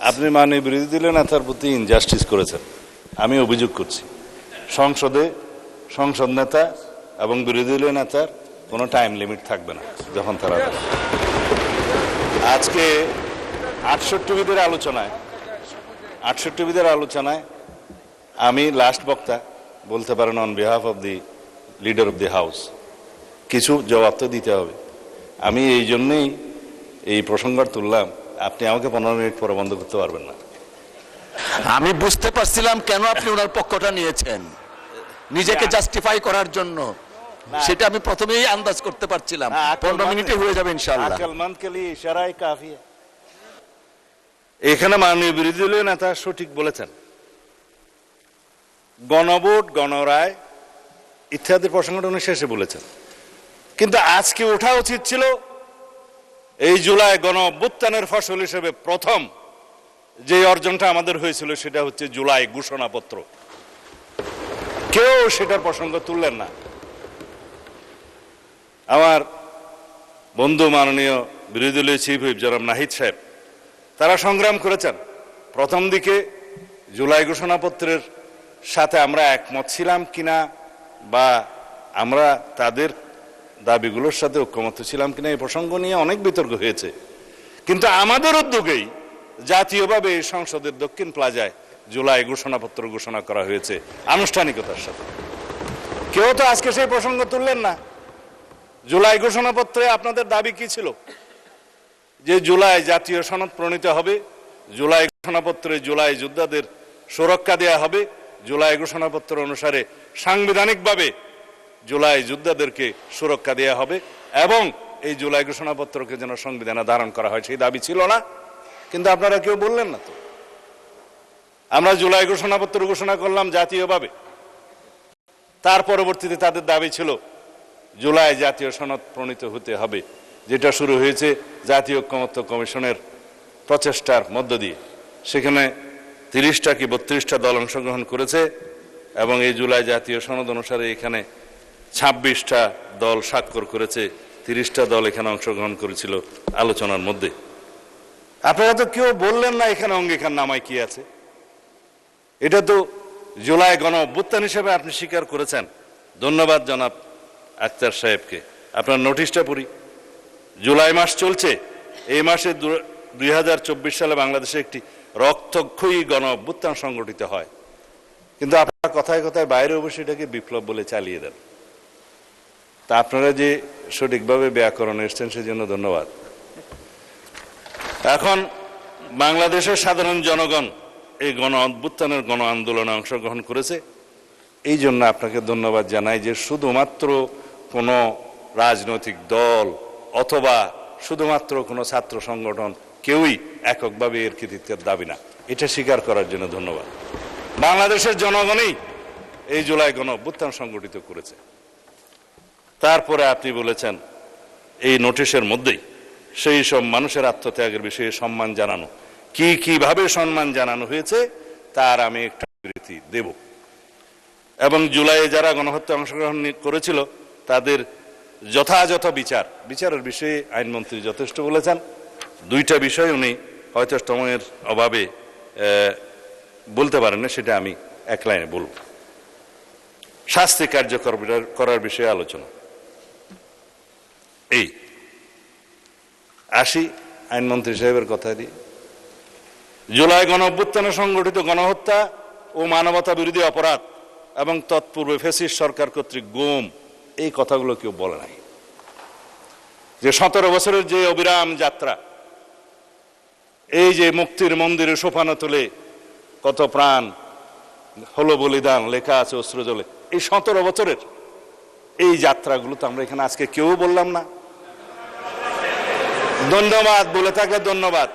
আপনি মাননীয় বিরোধী দলীয় নেতার প্রতি ইনজাস্টিস করেছেন, আমি অভিযোগ করছি। সংসদ নেতা এবং বিরোধী দলীয় নেতার কোনো টাইম লিমিট থাকবে না যখন তারা আজকে 68 বিদের আলোচনায় আমি লাস্ট বক্তা বলতে পারেন on behalf of the leader of the house, কিছু জবাব তো দিতে হবে। আমি এই জন্যেই এই প্রসঙ্গটা তুললাম, আপনি আমাকে 15 মিনিট পরে বন্ধ করতে পারবেন না। আমি বুঝতে পারছিলাম কেন আপনি ওনার পক্ষটা নিয়েছেন, নিজেকে জাস্টিফাই করার জন্য। সেটা আমি প্রথমেই আন্দাজ করতে পারছিলাম। 15 মিনিটে হয়ে যাবে ইনশাআল্লাহ। এখানে মাননীয় বিরোধী দলীয় নেতা সঠিক বলেছেন, গণভোট, গণরায় ইত্যাদি প্রসঙ্গটা উনি শেষে বলেছেন। কিন্তু আজকে ওঠা উচিত ছিল এই জুলাই গণ অভ্যুত্থানের ফসল হিসেবে প্রথম যে অর্জনটা আমাদের হয়েছিল সেটা হচ্ছে জুলাই ঘোষণাপত্র। কেউ সেটার প্রসঙ্গ তুললেন না। আমার বন্ধু মাননীয় বিরোধী দলীয় চিফ হুইপ জনাব নাহিদ সাহেব, তারা সংগ্রাম করেছেন। প্রথম দিকে জুলাই ঘোষণাপত্রের সাথে আমরা একমত ছিলাম কিনা বা আমরা তাদের দাবিগুলোর সাথে ঐক্যমত ছিলাম কিনা এই প্রসঙ্গ নিয়ে অনেক বিতর্ক হয়েছে। কিন্তু আমাদের উদ্যোগেই জাতীয়ভাবে সংসদের দক্ষিণ প্লাজায় জুলাই ঘোষণাপত্র ঘোষণা করা হয়েছে আনুষ্ঠানিকতার সাথে। কেউ তো আজকে সেই প্রসঙ্গ তুললেন না। জুলাই ঘোষণাপত্রে আপনাদের দাবি কি ছিল? যে জুলাই জাতীয় সনদ প্রণীত হবে, জুলাই ঘোষণাপত্রে জুলাই যোদ্ধাদের সুরক্ষা দেয়া হবে, জুলাই ঘোষণাপত্র অনুসারে সাংবিধানিকভাবে জুলাই যোদ্ধাদেরকে সুরক্ষা দেয়া হবে এবং এই জুলাই ঘোষণাপত্রকে যেন সংবিধানে ধারণ করা হয়, সেই দাবি ছিল না? কিন্তু আপনারা কেউ বললেন না তো। আমরা জুলাই ঘোষণাপত্র ঘোষণা করলাম জাতীয়ভাবে, তার পরবর্তীতে তাদের দাবি ছিল জুলাই জাতীয় সনদ প্রণীত হতে হবে, যেটা শুরু হয়েছে জাতীয় ঐকমত্য কমিশনের প্রচেষ্টার মধ্য দিয়ে। সেখানে 30টা কি 32টা দল অংশগ্রহণ করেছে এবং এই জুলাই জাতীয় সনদ অনুসারে এখানে 26টা দল স্বাক্ষর করেছে, 30টা দল এখানে অংশগ্রহণ করেছিল আলোচনার মধ্যে। আপনারা তো কেউ বললেন না এখানে অঙ্গীকার নামায় কি আছে। এটা তো জুলাই গণ অভ্যুত্থান হিসেবে আপনি স্বীকার করেছেন। ধন্যবাদ জনাব আক্তার সাহেবকে। আপনার নোটিশটা পড়ি। জুলাই মাস চলছে, এই মাসে 2024 সালে বাংলাদেশে একটি রক্তক্ষয়ী গণ অভ্যুত্থান সংগঠিত হয়, কিন্তু আপনারা কথায় কথায় বাইরে অবশ্যই এটাকে বিপ্লব বলে চালিয়ে দেন। তা আপনারা যে সঠিকভাবে ব্যাকরণ এসছেন সেজন্য ধন্যবাদ। এখন বাংলাদেশের সাধারণ জনগণ এই গণ অভ্যুত্থানের গণ আন্দোলনে অংশগ্রহণ করেছে, এই জন্য আপনাকে ধন্যবাদ জানাই যে শুধুমাত্র কোনো রাজনৈতিক দল অথবা শুধুমাত্র কোনো ছাত্র সংগঠন কেউই এককভাবে এর কৃতিত্বের দাবি না, এটা স্বীকার করার জন্য ধন্যবাদ। বাংলাদেশের জনগণই এই জুলাই গণ অভ্যুত্থান সংগঠিত করেছে। তারপরে আপনি বলেছেন এই নোটিশের মধ্যেই সেই সব মানুষের আত্মত্যাগের বিষয়ে সম্মান জানানো, কিভাবে সম্মান জানানো হয়েছে তার আমি একটা বিবৃতি দেব এবং জুলাইয়ে যারা গণহত্যা অংশগ্রহণ করেছিল তাদের যথাযথ বিচারের বিষয়ে আইনমন্ত্রী যথেষ্ট বলেছেন। 2টা বিষয় উনি হয়তো সময়ের অভাবে বলতে পারেন না, সেটা আমি এক লাইনে বলব। শাস্তি কার্যকর করার বিষয়ে আলোচনা। এই আসি আইনমন্ত্রী সাহেবের কথা দিয়ে। জুলাই গণ অভ্যুত্থানে সংগঠিত গণহত্যা ও মানবতা বিরোধী অপরাধ এবং তৎপূর্বে ফ্যাসিস্ট সরকার কর্তৃক গুম, এই কথাগুলো কেউ বলে নাই। যে 17 বছরের যে অবিরাম যাত্রা, এই যে মুক্তির মন্দিরে সোপানো তুলে কত প্রাণ হলো বলিদান লেখা আছে অশ্রু জলে, এই 17 বছরের এই যাত্রাগুলো তো আমরা এখানে আজকে কেউ বললাম না। ধন্যবাদ, বলে থাকলে ধন্যবাদ।